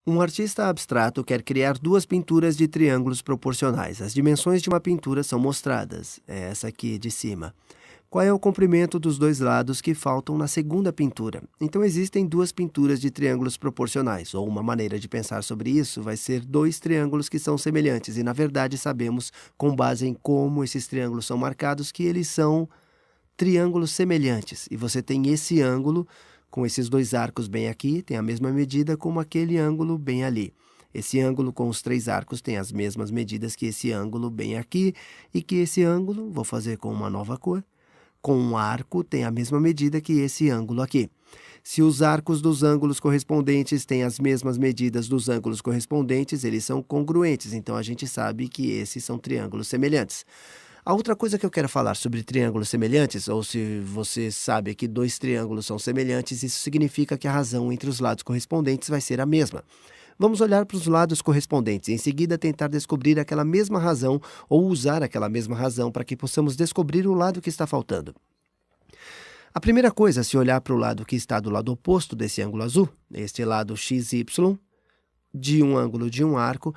Um artista abstrato quer criar duas pinturas de triângulos proporcionais. As dimensões de uma pintura são mostradas. É essa aqui de cima. Qual é o comprimento dos dois lados que faltam na segunda pintura? Então, existem duas pinturas de triângulos proporcionais, ou uma maneira de pensar sobre isso vai ser dois triângulos que são semelhantes, e na verdade sabemos, com base em como esses triângulos são marcados, que eles são triângulos semelhantes. E você tem esse ângulo com esses dois arcos bem aqui, tem a mesma medida como aquele ângulo bem ali. Esse ângulo com os três arcos tem as mesmas medidas que esse ângulo bem aqui, e que esse ângulo, vou fazer com uma nova cor, com um arco tem a mesma medida que esse ângulo aqui. Se os arcos dos ângulos correspondentes têm as mesmas medidas dos ângulos correspondentes, eles são congruentes, então a gente sabe que esses são triângulos semelhantes. A outra coisa que eu quero falar sobre triângulos semelhantes, ou se você sabe que dois triângulos são semelhantes, isso significa que a razão entre os lados correspondentes vai ser a mesma. Vamos olhar para os lados correspondentes e em seguida tentar descobrir aquela mesma razão ou usar aquela mesma razão para que possamos descobrir o lado que está faltando. A primeira coisa, se olhar para o lado que está do lado oposto desse ângulo azul, este lado XY, de um ângulo de um arco,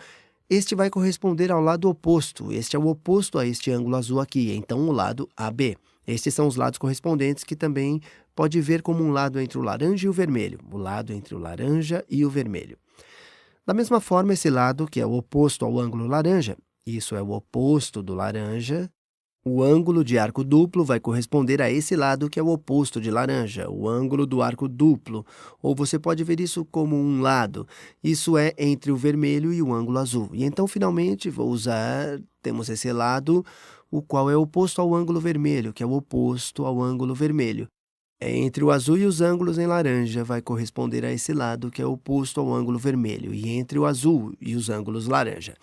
este vai corresponder ao lado oposto. Este é o oposto a este ângulo azul aqui, então o lado AB. Estes são os lados correspondentes que também pode ver como um lado entre o laranja e o vermelho. O lado entre o laranja e o vermelho. Da mesma forma, esse lado, que é o oposto ao ângulo laranja, isso é o oposto do laranja, o ângulo de arco duplo vai corresponder a esse lado que é o oposto de laranja, o ângulo do arco duplo, ou você pode ver isso como um lado, isso é entre o vermelho e o ângulo azul. E então, finalmente, temos esse lado, o qual é oposto ao ângulo vermelho, que é o oposto ao ângulo vermelho. Entre o azul e os ângulos em laranja vai corresponder a esse lado que é oposto ao ângulo vermelho, e entre o azul e os ângulos laranja.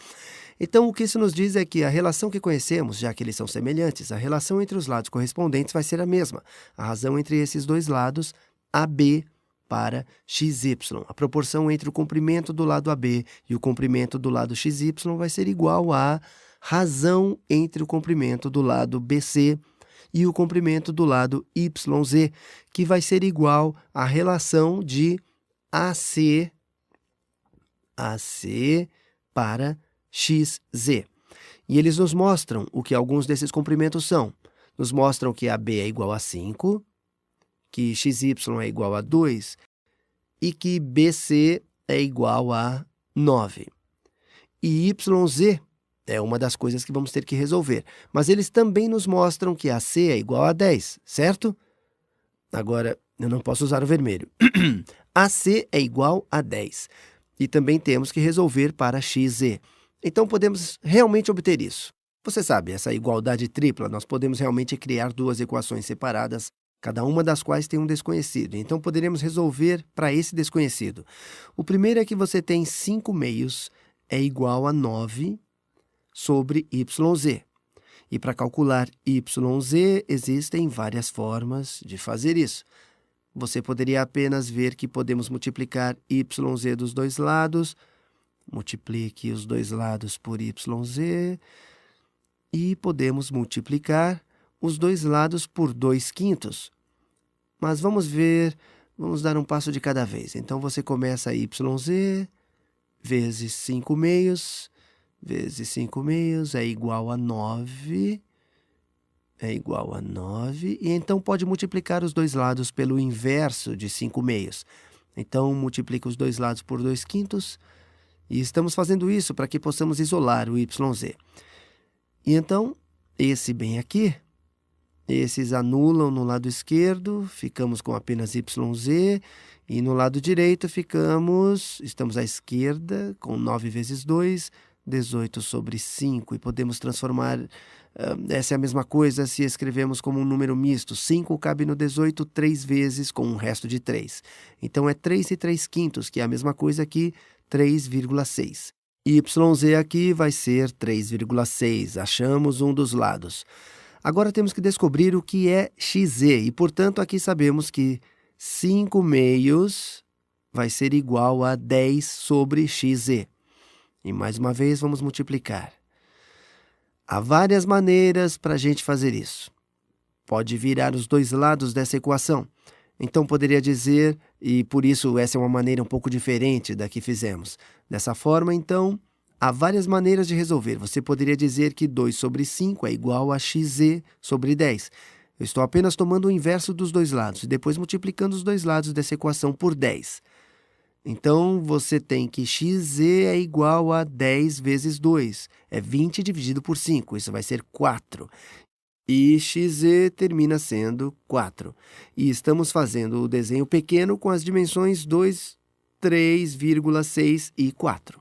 Então, o que isso nos diz é que a relação que conhecemos, já que eles são semelhantes, a relação entre os lados correspondentes vai ser a mesma. A razão entre esses dois lados, AB para XY. A proporção entre o comprimento do lado AB e o comprimento do lado XY vai ser igual à razão entre o comprimento do lado BC e o comprimento do lado YZ, que vai ser igual à relação de AC para XZ. E eles nos mostram o que alguns desses comprimentos são. Nos mostram que AB é igual a 5, que XY é igual a 2 e que BC é igual a 9. E YZ é uma das coisas que vamos ter que resolver. Mas eles também nos mostram que AC é igual a 10, certo? Agora, eu não posso usar o vermelho. AC é igual a 10. E também temos que resolver para XZ. Então, podemos realmente obter isso. Você sabe, essa igualdade tripla, nós podemos realmente criar duas equações separadas, cada uma das quais tem um desconhecido. Então, poderemos resolver para esse desconhecido. O primeiro é que você tem 5 meios é igual a 9 sobre YZ. E para calcular YZ, existem várias formas de fazer isso. Você poderia apenas ver que podemos multiplicar YZ dos dois lados, multiplique os dois lados por YZ, e podemos multiplicar os dois lados por 2/5. Mas vamos dar um passo de cada vez. Então, você começa YZ vezes 5 meios, vezes 5 meios é igual a 9, e então pode multiplicar os dois lados pelo inverso de 5 meios. Então, multiplica os dois lados por 2/5, e estamos fazendo isso para que possamos isolar o YZ. E então, esse bem aqui, esses anulam no lado esquerdo, ficamos com apenas YZ, e no lado direito estamos à esquerda, com 9 vezes 2, 18 sobre 5, e podemos transformar, essa é a mesma coisa se escrevemos como um número misto. 5 cabe no 18 3 vezes com um resto de 3. Então, é 3 e 3/5, que é a mesma coisa que 3,6. YZ aqui vai ser 3,6. Achamos um dos lados. Agora temos que descobrir o que é XZ, e, portanto, aqui sabemos que 5 meios vai ser igual a 10 sobre XZ. E, mais uma vez, vamos multiplicar. Há várias maneiras para a gente fazer isso. Pode virar os dois lados dessa equação. Então, poderia dizer E por isso essa é uma maneira um pouco diferente da que fizemos. Dessa forma, então, há várias maneiras de resolver. Você poderia dizer que 2 sobre 5 é igual a xz sobre 10. Eu estou apenas tomando o inverso dos dois lados e depois multiplicando os dois lados dessa equação por 10. Então, você tem que xz é igual a 10 vezes 2. É 20 dividido por 5, isso vai ser 4. E xz termina sendo 4. E estamos fazendo o desenho pequeno com as dimensões 2, 3,6 e 4.